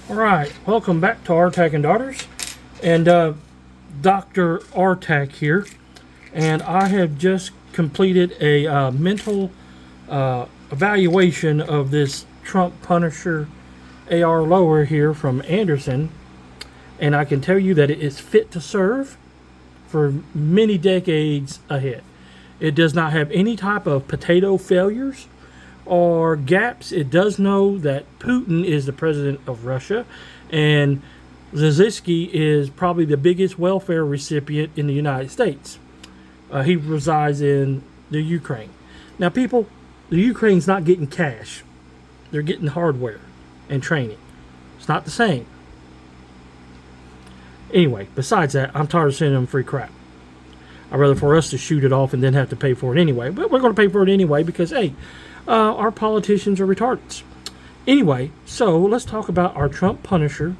Alright, welcome back to R-TAC and Daughters, and Dr. R-TAC here, and I have just completed a mental evaluation of this Trump Punisher AR lower here from Anderson, and I can tell you that it is fit to serve for many decades ahead. It does not have any type of potato failures or gaps. It does know that Putin is the president of Russia, and Zelensky is probably the biggest welfare recipient in the United States. He resides in the Ukraine. Now, people, the Ukraine's not getting cash. They're getting hardware and training. It's not the same. Anyway, besides that, I'm tired of sending them free crap. I'd rather for us to shoot it off and then have to pay for it anyway. But we're going to pay for it anyway because, hey, our politicians are retardeds. Anyway, so let's talk about our Trump Punisher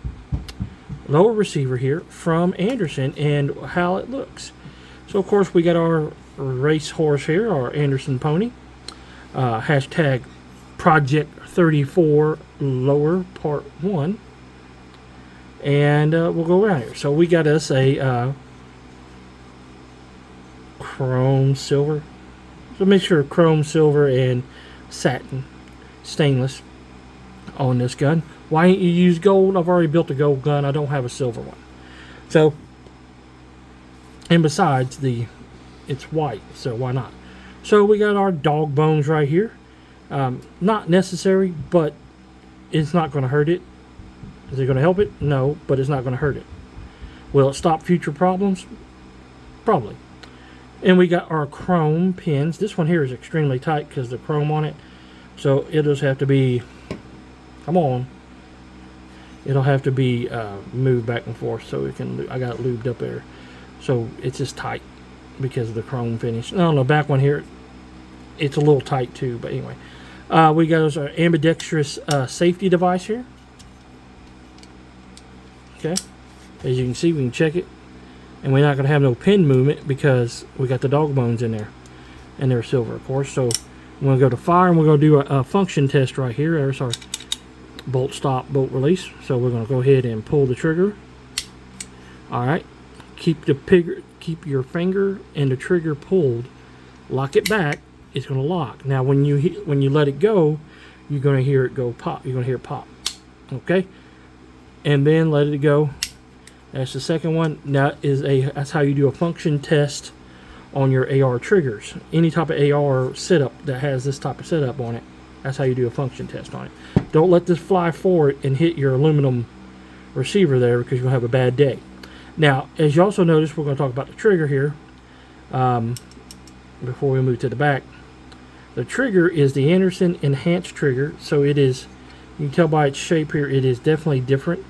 lower receiver here from Anderson and how it looks. So, of course, we got our race horse here, our Anderson pony. Hashtag Project 34 lower part 1. And we'll go around here. So we got us a chrome silver. So make sure chrome silver and satin stainless on this gun. Why didn't you use gold? I've already built a gold gun. I don't have a silver one. So, and besides, it's white, so why not? So we got our dog bones right here. Not necessary, but it's not going to hurt it. Is it going to help it? No, but it's not going to hurt it. Will it stop future problems? Probably. And we got our chrome pins. This one here is extremely tight because the chrome on it. So it'll just have to be, come on. It'll have to be moved back and forth so it can, I got it lubed up there. So it's just tight because of the chrome finish. No, the back one here, it's a little tight too. But anyway, we got our ambidextrous safety device here. Okay. As you can see, we can check it. And we're not going to have no pin movement because we got the dog bones in there. And they're silver, of course. So I'm going to go to fire and we're going to do a function test right here. There's our bolt stop, bolt release. So we're going to go ahead and pull the trigger. Alright. Keep your finger and the trigger pulled. Lock it back. It's going to lock. Now when you let it go, you're going to hear it go pop. You're going to hear it pop. Okay? And then let it go. That's the second one. That's how you do a function test on your AR triggers. Any type of AR setup that has this type of setup on it, that's how you do a function test on it. Don't let this fly forward and hit your aluminum receiver there because you'll have a bad day. Now, as you also notice, we're going to talk about the trigger here before we move to the back. The trigger is the Anderson Enhanced trigger, so it is, you can tell by its shape here, it is definitely different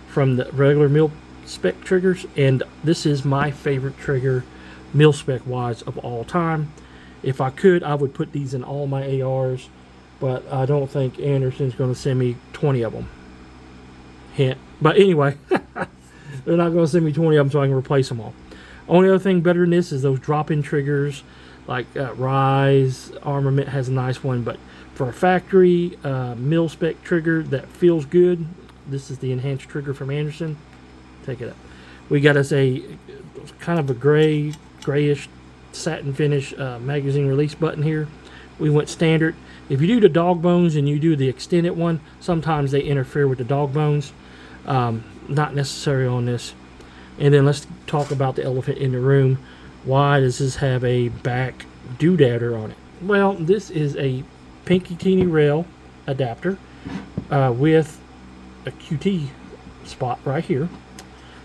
from the regular mil-spec triggers, and this is my favorite trigger mil-spec wise of all time. If I could, I would put these in all my ARs, but I don't think Anderson's going to send me 20 of them. Hint. But anyway, they're not going to send me 20 of them so I can replace them all. Only other thing better than this is those drop-in triggers, like Rise Armament has a nice one, but for a factory mil-spec trigger that feels good, this is the Enhanced trigger from Anderson. Take it up. We got us a kind of a grayish satin finish magazine release button here. We went standard. If you do the dog bones and you do the extended one, sometimes they interfere with the dog bones. Not necessary on this. And then let's talk about the elephant in the room. Why does this have a back doodadder on it? Well, this is a pinky teeny rail adapter with a QT spot right here.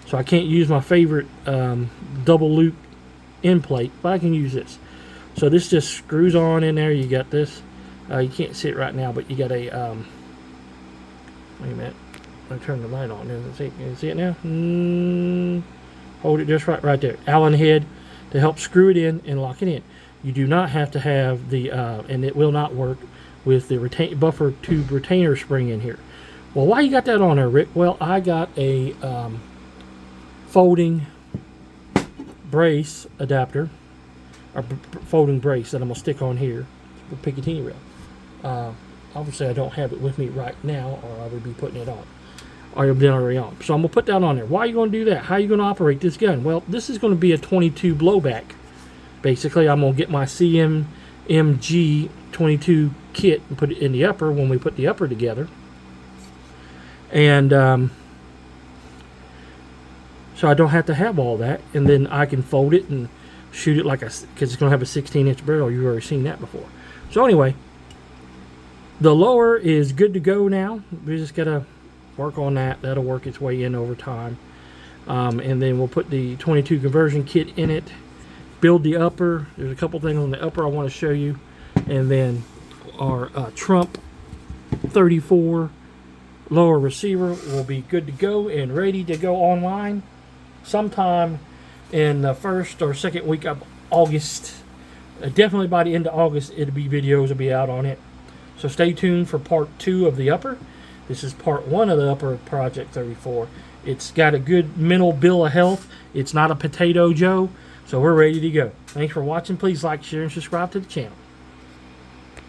So I can't use my favorite double loop end plate, but I can use this. So this just screws on in there. You got this. You can't see it right now, but you got a wait a minute. I turn the light on. Can you see it now? Hold it just right there. Allen head to help screw it in and lock it in. You do not have to have the and it will not work with the buffer tube retainer spring in here. Well, why you got that on there, Rick? Well, I got a folding brace adapter, or folding brace that I'm going to stick on here for Picatinny rail. Obviously, I don't have it with me right now, or I would be putting it on. or been already on. So I'm going to put that on there. Why are you going to do that? How are you going to operate this gun? Well, this is going to be a 22 blowback. Basically, I'm going to get my CMG 22 kit and put it in the upper when we put the upper together. And so I don't have to have all that. And then I can fold it and shoot it like a, because it's going to have a 16-inch barrel. You've already seen that before. So anyway, the lower is good to go now. We just got to work on that. That'll work its way in over time. And then we'll put the 22 conversion kit in it. Build the upper. There's a couple things on the upper I want to show you. And then our Trump 34 lower receiver will be good to go and ready to go online sometime in the first or second week of August. Definitely by the end of August, videos will be out on it. So stay tuned for part 2 of the upper. This is part 1 of the upper Project 34. It's got a good mental bill of health. It's not a potato Joe. So we're ready to go. Thanks for watching. Please like, share, and subscribe to the channel.